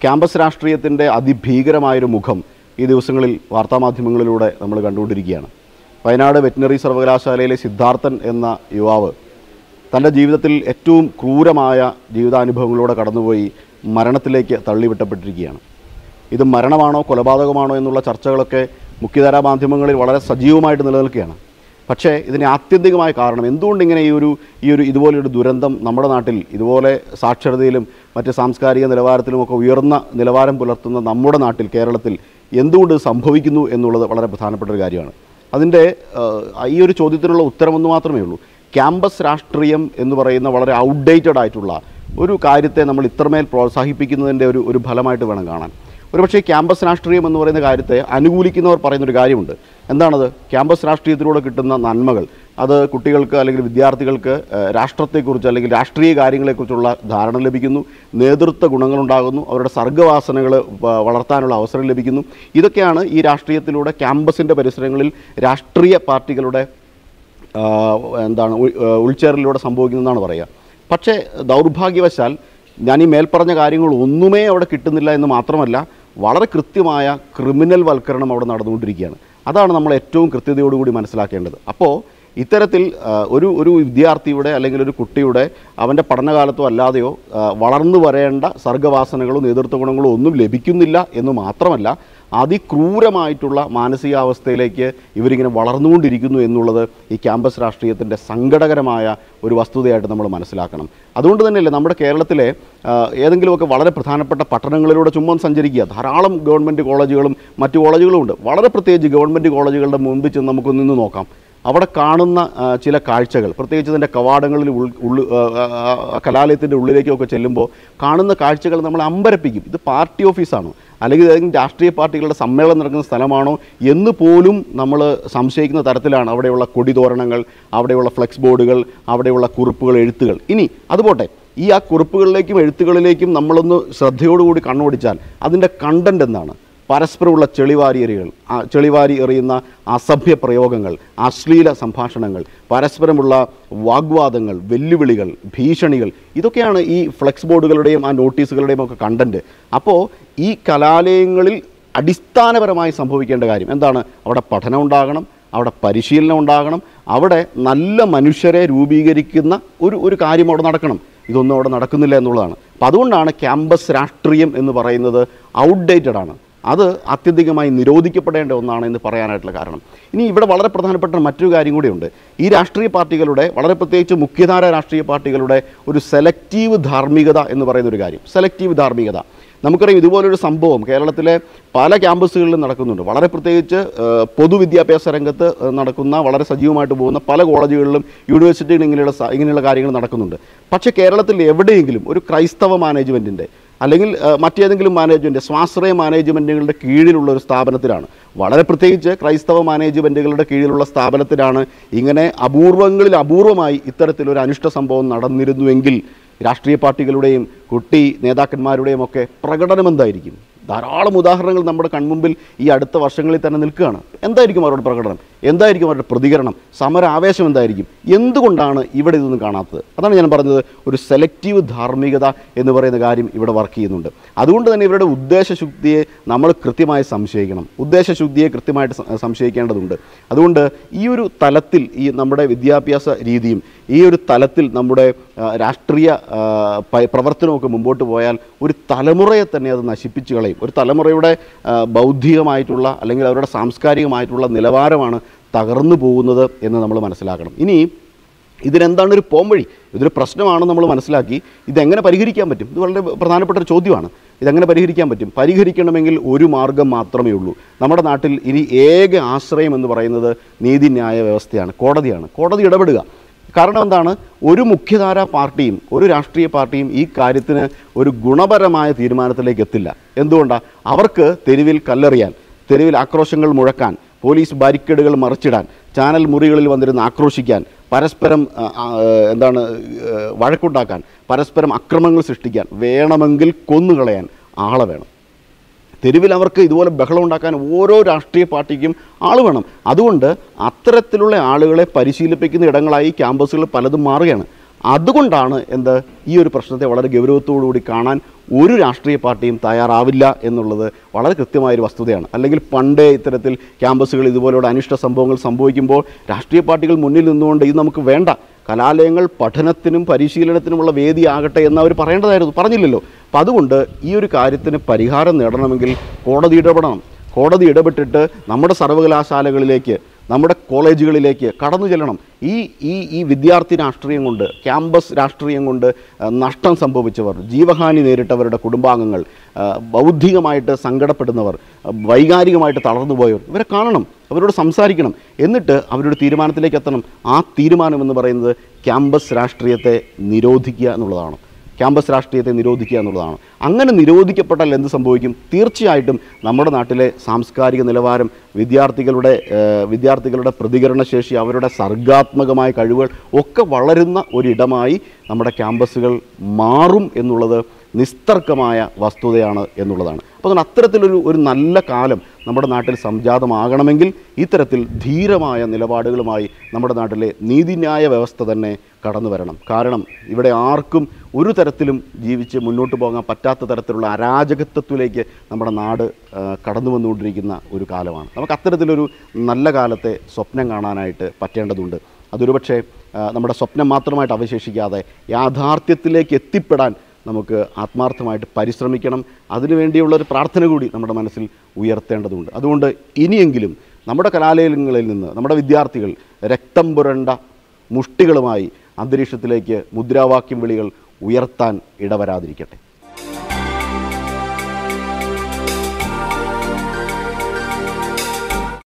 Campus രാഷ്ട്രീയത്തിൻ്റെ അതിഭീകരമായൊരു മുഖം ഈ ദിവസങ്ങളിൽ വാർത്താമാധ്യമങ്ങളിലൂടെ നമ്മൾ കണ്ടുകൊണ്ടിരിക്കുകയാണ്. വയനാട് വെറ്റിനറി സർവകലാശാലയിലെ സിദ്ധാർത്ഥൻ എന്ന യുവാവ് തൻ്റെ ജീവിതത്തിൽ ഏറ്റവും ക്രൂരമായ ജീവിതാനുഭവങ്ങളിലൂടെ കടന്നുപോയി മരണത്തിലേക്ക് തള്ളിവിട്ടപ്പെട്ടിരിക്കുകയാണ്. ഇത് മരണമാണോ കൊലപാതകമാണോ എന്നുള്ള ചർച്ചകളൊക്കെ മുഖ്യധാരാ മാധ്യമങ്ങളിൽ വളരെ സജീവമായിട്ട് നിലനിൽക്കുകയാണ്. പക്ഷേ ഇതിന് ആത്യന്തികമായ കാരണം എന്തുകൊണ്ട് ഇങ്ങനെ ഇതുപോലെയൊരു ദുരന്തം നമ്മുടെ നാട്ടിൽ ഇതുപോലെ സാക്ഷരതയിലും മറ്റ് സാംസ്കാരിക നിലവാരത്തിലുമൊക്കെ ഉയർന്ന നിലവാരം പുലർത്തുന്ന നമ്മുടെ നാട്ടിൽ കേരളത്തിൽ എന്തുകൊണ്ട് സംഭവിക്കുന്നു എന്നുള്ളത് വളരെ പ്രധാനപ്പെട്ട ഒരു കാര്യമാണ്. അതിൻ്റെ ഈ ഒരു ചോദ്യത്തിനുള്ള ഉത്തരമൊന്നു മാത്രമേ ഉള്ളൂ. ക്യാമ്പസ് രാഷ്ട്രീയം എന്ന് പറയുന്ന വളരെ ഔട്ട്ഡേറ്റഡ് ആയിട്ടുള്ള ഒരു കാര്യത്തെ നമ്മൾ ഇത്രമേൽ പ്രോത്സാഹിപ്പിക്കുന്നതിൻ്റെ ഒരു ഫലമായിട്ട് വേണം കാണാൻ. ഒരുപക്ഷേ ക്യാമ്പസ് രാഷ്ട്രീയം എന്ന് പറയുന്ന കാര്യത്തെ അനുകൂലിക്കുന്നവർ പറയുന്നൊരു കാര്യമുണ്ട്. എന്താണത്? ക്യാമ്പസ് രാഷ്ട്രീയത്തിലൂടെ കിട്ടുന്ന നന്മകൾ അത് കുട്ടികൾക്ക് അല്ലെങ്കിൽ വിദ്യാർത്ഥികൾക്ക് രാഷ്ട്രത്തെക്കുറിച്ച് അല്ലെങ്കിൽ രാഷ്ട്രീയ കാര്യങ്ങളെക്കുറിച്ചുള്ള ധാരണ ലഭിക്കുന്നു, നേതൃത്വ ഗുണങ്ങളുണ്ടാകുന്നു, അവരുടെ സർഗ്ഗവാസനകൾ വളർത്താനുള്ള അവസരം ലഭിക്കുന്നു. ഇതൊക്കെയാണ് ഈ രാഷ്ട്രീയത്തിലൂടെ ക്യാമ്പസിൻ്റെ പരിസരങ്ങളിൽ രാഷ്ട്രീയ പാർട്ടികളുടെ ഉൾച്ചേരലിലൂടെ സംഭവിക്കുന്നതെന്നാണ് പറയുക. പക്ഷേ ദൗർഭാഗ്യവശാൽ ഞാൻ ഈ മേൽപ്പറഞ്ഞ കാര്യങ്ങൾ ഒന്നുമേ അവിടെ കിട്ടുന്നില്ല എന്ന് മാത്രമല്ല, വളരെ കൃത്യമായ ക്രിമിനൽ വൽക്കരണം അവിടെ നടന്നുകൊണ്ടിരിക്കുകയാണ്. അതാണ് നമ്മൾ ഏറ്റവും കൃത്യതയോടുകൂടി മനസ്സിലാക്കേണ്ടത്. അപ്പോൾ ഇത്തരത്തിൽ ഒരു വിദ്യാർത്ഥിയുടെ അല്ലെങ്കിൽ ഒരു കുട്ടിയുടെ അവൻ്റെ പഠനകാലത്തോ അല്ലാതെയോ വളർന്നു വരേണ്ട സർഗ്ഗവാസനകളോ നേതൃത്വ ഗുണങ്ങളോ ഒന്നും ലഭിക്കുന്നില്ല എന്ന് മാത്രമല്ല, അതിക്രൂരമായിട്ടുള്ള മാനസികാവസ്ഥയിലേക്ക് ഇവരിങ്ങനെ വളർന്നുകൊണ്ടിരിക്കുന്നു എന്നുള്ളത് ഈ ക്യാമ്പസ് രാഷ്ട്രീയത്തിൻ്റെ സങ്കടകരമായ ഒരു വസ്തുതയായിട്ട് നമ്മൾ മനസ്സിലാക്കണം. അതുകൊണ്ട് തന്നെയല്ലേ നമ്മുടെ കേരളത്തിലെ ഏതെങ്കിലുമൊക്കെ വളരെ പ്രധാനപ്പെട്ട പട്ടണങ്ങളിലൂടെ ചുമ്മാ സഞ്ചരിക്കുക, ധാരാളം ഗവൺമെൻറ് കോളേജുകളും മറ്റു കോളേജുകളും ഉണ്ട്. വളരെ പ്രത്യേകിച്ച് ഗവൺമെൻറ് കോളേജുകളുടെ മുമ്പിൽ ചെന്ന് നമുക്കൊന്ന് നിന്ന് നോക്കാം. അവിടെ കാണുന്ന ചില കാഴ്ചകൾ, പ്രത്യേകിച്ച് ഇതിൻ്റെ കവാടങ്ങളിൽ കലാലയത്തിൻ്റെ ഉള്ളിലേക്കൊക്കെ ചെല്ലുമ്പോൾ കാണുന്ന കാഴ്ചകൾ നമ്മളെ അമ്പരപ്പിക്കും. ഇത് പാർട്ടി ഓഫീസാണോ അല്ലെങ്കിൽ ഏതെങ്കിലും രാഷ്ട്രീയ പാർട്ടികളുടെ സമ്മേളനം നടക്കുന്ന സ്ഥലമാണോ എന്ന് പോലും നമ്മൾ സംശയിക്കുന്ന തരത്തിലാണ് അവിടെയുള്ള കൊടിതോരണങ്ങൾ, അവിടെയുള്ള ഫ്ലെക്സ് ബോർഡുകൾ, അവിടെയുള്ള കുറിപ്പുകൾ, എഴുത്തുകൾ. ഇനി അതുപോട്ടെ, ഈ കുറിപ്പുകളിലേക്കും എഴുത്തുകളിലേക്കും നമ്മളൊന്ന് ശ്രദ്ധയോടുകൂടി കണ്ണോടിച്ചാൽ അതിൻ്റെ കണ്ടൻറ് എന്താണ്? പരസ്പരമുള്ള ചെളിവാരി എറിയുന്ന അസഭ്യ പ്രയോഗങ്ങൾ, അശ്ലീല സംഭാഷണങ്ങൾ, പരസ്പരമുള്ള വാഗ്വാദങ്ങൾ, വെല്ലുവിളികൾ, ഭീഷണികൾ, ഇതൊക്കെയാണ് ഈ ഫ്ലെക്സ് ബോർഡുകളുടെയും നോട്ടീസുകളുടെയും ഒക്കെ കണ്ടൻറ്റ്. അപ്പോൾ ഈ കലാലയങ്ങളിൽ അടിസ്ഥാനപരമായി സംഭവിക്കേണ്ട കാര്യം എന്താണ്? അവിടെ പഠനം ഉണ്ടാകണം, അവിടെ പരിശീലനം ഉണ്ടാകണം, അവിടെ നല്ല മനുഷ്യരെ രൂപീകരിക്കുന്ന ഒരു കാര്യം അവിടെ നടക്കണം. ഇതൊന്നും അവിടെ നടക്കുന്നില്ല എന്നുള്ളതാണ്. അപ്പോൾ അതുകൊണ്ടാണ് ക്യാമ്പസ് രാഷ്ട്രീയം എന്ന് പറയുന്നത് ഔട്ട്ഡേറ്റഡ് ആണ്. അത് അത്യധികമായി നിരോധിക്കപ്പെടേണ്ട ഒന്നാണ് എന്ന് പറയാനായിട്ടുള്ള കാരണം. ഇനി ഇവിടെ വളരെ പ്രധാനപ്പെട്ട മറ്റൊരു കാര്യം കൂടിയുണ്ട്. ഈ രാഷ്ട്രീയ പാർട്ടികളുടെ, വളരെ പ്രത്യേകിച്ച് മുഖ്യധാര രാഷ്ട്രീയ പാർട്ടികളുടെ ഒരു സെലക്റ്റീവ് ധാർമ്മികത എന്ന് പറയുന്നൊരു കാര്യം. സെലക്റ്റീവ് ധാർമ്മികത നമുക്കറിയാം. ഇതുപോലൊരു സംഭവം കേരളത്തിലെ പല ക്യാമ്പസുകളിലും നടക്കുന്നുണ്ട്. വളരെ പ്രത്യേകിച്ച് പൊതുവിദ്യാഭ്യാസ രംഗത്ത് നടക്കുന്ന വളരെ സജീവമായിട്ട് പോകുന്ന പല കോളേജുകളിലും യൂണിവേഴ്സിറ്റികളിലും ഇങ്ങനെയുള്ള കാര്യങ്ങൾ നടക്കുന്നുണ്ട്. പക്ഷേ കേരളത്തിൽ എവിടെയെങ്കിലും ഒരു ക്രൈസ്തവ മാനേജ്മെൻറ്റിൻ്റെ അല്ലെങ്കിൽ മറ്റേതെങ്കിലും മാനേജ്മെൻറ്റ്, സ്വാശ്രയ മാനേജ്മെൻറ്റുകളുടെ കീഴിലുള്ള ഒരു സ്ഥാപനത്തിലാണ്, വളരെ പ്രത്യേകിച്ച് ക്രൈസ്തവ മാനേജ്മെൻറ്റുകളുടെ കീഴിലുള്ള സ്ഥാപനത്തിലാണ് ഇങ്ങനെ അപൂർവമായി ഇത്തരത്തിലൊരു അനിഷ്ട സംഭവം നടന്നിരുന്നുവെങ്കിൽ രാഷ്ട്രീയ പാർട്ടികളുടെയും കുട്ടി നേതാക്കന്മാരുടെയും ഒക്കെ പ്രകടനം എന്തായിരിക്കും? ധാരാളം ഉദാഹരണങ്ങൾ നമ്മുടെ കൺമുമ്പിൽ ഈ അടുത്ത വർഷങ്ങളിൽ തന്നെ നിൽക്കുകയാണ്. എന്തായിരിക്കും അവരുടെ പ്രകടനം? എന്തായിരിക്കും അവരുടെ പ്രതികരണം? സമര ആവേശം എന്തായിരിക്കും? എന്തുകൊണ്ടാണ് ഇവിടെ ഇതൊന്നും കാണാത്തത്? അതാണ് ഞാൻ പറഞ്ഞത്, ഒരു സെലക്റ്റീവ് ധാർമ്മികത എന്ന് പറയുന്ന കാര്യം ഇവിടെ വർക്ക് ചെയ്യുന്നുണ്ട്. അതുകൊണ്ട് തന്നെ ഇവരുടെ ഉദ്ദേശശുദ്ധിയെ നമ്മൾ കൃത്യമായി സംശയിക്കണം. ഉദ്ദേശശുദ്ധിയെ കൃത്യമായിട്ട് സംശയിക്കേണ്ടതുണ്ട്. അതുകൊണ്ട് ഈ ഒരു തലത്തിൽ ഈ നമ്മുടെ വിദ്യാഭ്യാസ രീതിയും ഈ ഒരു തലത്തിൽ നമ്മുടെ രാഷ്ട്രീയ പ്രവർത്തനമൊക്കെ മുമ്പോട്ട് പോയാൽ ഒരു തലമുറയെ തന്നെ അത് നശിപ്പിച്ചു കളയും. ഒരു തലമുറയുടെ ബൗദ്ധികമായിട്ടുള്ള അല്ലെങ്കിൽ അവരുടെ സാംസ്കാരികമായിട്ടുള്ള നിലവാരമാണ് തകർന്നു പോകുന്നത് എന്ന് നമ്മൾ മനസ്സിലാക്കണം. ഇനി ഇതിനെന്താണ് ഒരു പോംവഴി? ഇതൊരു പ്രശ്നമാണെന്ന് നമ്മൾ മനസ്സിലാക്കി ഇതെങ്ങനെ പരിഹരിക്കാൻ പറ്റും? ഇത് വളരെ പ്രധാനപ്പെട്ട ഒരു ചോദ്യമാണ്. ഇതെങ്ങനെ പരിഹരിക്കാൻ പറ്റും? പരിഹരിക്കണമെങ്കിൽ ഒരു മാർഗം മാത്രമേ ഉള്ളൂ. നമ്മുടെ നാട്ടിൽ ഇനി ഏക ആശ്രയം എന്ന് പറയുന്നത് നീതിന്യായ വ്യവസ്ഥയാണ്, കോടതിയാണ്. കോടതി ഇടപെടുക. കാരണം എന്താണ്? ഒരു മുഖ്യധാര പാർട്ടിയും ഒരു രാഷ്ട്രീയ പാർട്ടിയും ഈ കാര്യത്തിന് ഒരു ഗുണപരമായ തീരുമാനത്തിലേക്ക് എത്തില്ല. എന്തുകൊണ്ടാണ്? അവർക്ക് തെരുവിൽ കല്ലെറിയാൻ, തെരുവിൽ ആക്രോശങ്ങൾ മുഴക്കാൻ, പോലീസ് ബാരിക്കേഡുകൾ മറിച്ചിടാൻ, ചാനൽ മുറികളിൽ വന്നിരുന്ന് ആക്രോശിക്കാൻ, പരസ്പരം വഴക്കുണ്ടാക്കാൻ, പരസ്പരം അക്രമങ്ങൾ സൃഷ്ടിക്കാൻ, വേണമെങ്കിൽ കൊന്നുകളയാൻ ആളെ വേണം. തെരുവിൽ അവർക്ക് ഇതുപോലെ ബഹളം ഉണ്ടാക്കാൻ ഓരോ രാഷ്ട്രീയ പാർട്ടിക്കും ആൾ വേണം. അതുകൊണ്ട് അത്തരത്തിലുള്ള ആളുകളെ പരിശീലിപ്പിക്കുന്ന ഇടങ്ങളായി ക്യാമ്പസുകൾ പലതും മാറുകയാണ്. അതുകൊണ്ടാണ് ഈ ഒരു പ്രശ്നത്തെ വളരെ ഗൗരവത്തോടുകൂടി കാണാൻ ഒരു രാഷ്ട്രീയ പാർട്ടിയും തയ്യാറാവില്ല എന്നുള്ളത് വളരെ കൃത്യമായൊരു വസ്തുതയാണ്. അല്ലെങ്കിൽ പണ്ടേ ഇത്തരത്തിൽ ക്യാമ്പസുകൾ ഇതുപോലെയുള്ള അനിഷ്ട സംഭവങ്ങൾ സംഭവിക്കുമ്പോൾ രാഷ്ട്രീയ പാർട്ടികൾ മുന്നിൽ നിന്നുകൊണ്ട് ഇത് നമുക്ക് വേണ്ട, കലാലയങ്ങൾ പഠനത്തിനും പരിശീലനത്തിനുമുള്ള വേദിയാകട്ടെ എന്ന് അവർ പറയേണ്ടതായിരുന്നു, പറഞ്ഞില്ലല്ലോ. അപ്പം അതുകൊണ്ട് ഈ ഒരു കാര്യത്തിന് പരിഹാരം നേടണമെങ്കിൽ കോടതി ഇടപെടണം. കോടതി ഇടപെട്ടിട്ട് നമ്മുടെ സർവകലാശാലകളിലേക്ക്, നമ്മുടെ കോളേജുകളിലേക്ക് കടന്നു ചെല്ലണം. ഈ വിദ്യാർത്ഥി രാഷ്ട്രീയം കൊണ്ട്, ക്യാമ്പസ് രാഷ്ട്രീയം കൊണ്ട് നഷ്ടം സംഭവിച്ചവർ, ജീവഹാനി നേരിട്ടവരുടെ കുടുംബാംഗങ്ങൾ, ബൗദ്ധികമായിട്ട് സങ്കടപ്പെടുന്നവർ, വൈകാരികമായിട്ട് തളർന്നുപോയവർ, ഇവരെ കാണണം, അവരോട് സംസാരിക്കണം, എന്നിട്ട് അവരുടെ തീരുമാനത്തിലേക്ക് എത്തണം. ആ തീരുമാനമെന്ന് പറയുന്നത് ക്യാമ്പസ് രാഷ്ട്രീയത്തെ നിരോധിക്കുക എന്നുള്ളതാണ്. ക്യാമ്പസ് രാഷ്ട്രീയത്തെ നിരോധിക്കുക എന്നുള്ളതാണ്. അങ്ങനെ നിരോധിക്കപ്പെട്ടാൽ എന്ത് സംഭവിക്കും? തീർച്ചയായിട്ടും നമ്മുടെ നാട്ടിലെ സാംസ്കാരിക നിലവാരം, വിദ്യാർത്ഥികളുടെ പ്രതികരണശേഷി, അവരുടെ സർഗാത്മകമായ കഴിവുകൾ ഒക്കെ വളരുന്ന ഒരിടമായി നമ്മുടെ ക്യാമ്പസുകൾ മാറും എന്നുള്ളത് നിസ്തർക്കമായ വസ്തുതയാണ് എന്നുള്ളതാണ്. അപ്പോൾ അതുകൊണ്ട് അത്തരത്തിലൊരു നല്ല കാലം നമ്മുടെ നാട്ടിൽ സംജാതമാകണമെങ്കിൽ ഇത്തരത്തിൽ ധീരമായ നിലപാടുകളുമായി നമ്മുടെ നാട്ടിലെ നീതിന്യായ വ്യവസ്ഥ തന്നെ കടന്നു വരണം. കാരണം ഇവിടെ ആർക്കും ഒരു തരത്തിലും ജീവിച്ച് മുന്നോട്ട് പോകാൻ പറ്റാത്ത തരത്തിലുള്ള അരാജകത്വത്തിലേക്ക് നമ്മുടെ നാട് കടന്നു വന്നുകൊണ്ടിരിക്കുന്ന ഒരു കാലമാണ്. നമുക്ക് അത്തരത്തിലൊരു നല്ല കാലത്തെ സ്വപ്നം കാണാനായിട്ട് പറ്റേണ്ടതുണ്ട്. അതൊരുപക്ഷെ നമ്മുടെ സ്വപ്നം മാത്രമായിട്ട് അവശേഷിക്കാതെ യാഥാർത്ഥ്യത്തിലേക്ക് എത്തിപ്പെടാൻ നമുക്ക് ആത്മാർത്ഥമായിട്ട് പരിശ്രമിക്കണം. അതിനുവേണ്ടിയുള്ളൊരു പ്രാർത്ഥന കൂടി നമ്മുടെ മനസ്സിൽ ഉയർത്തേണ്ടതുണ്ട്. അതുകൊണ്ട് ഇനിയെങ്കിലും നമ്മുടെ കലാലയങ്ങളിൽ നിന്ന് നമ്മുടെ വിദ്യാർത്ഥികൾ രക്തം പുരണ്ട മുഷ്ടികളുമായി അന്തരീക്ഷത്തിലേക്ക് മുദ്രാവാക്യം വിളികൾ ഉയർത്താൻ ഇടവരാതിരിക്കട്ടെ.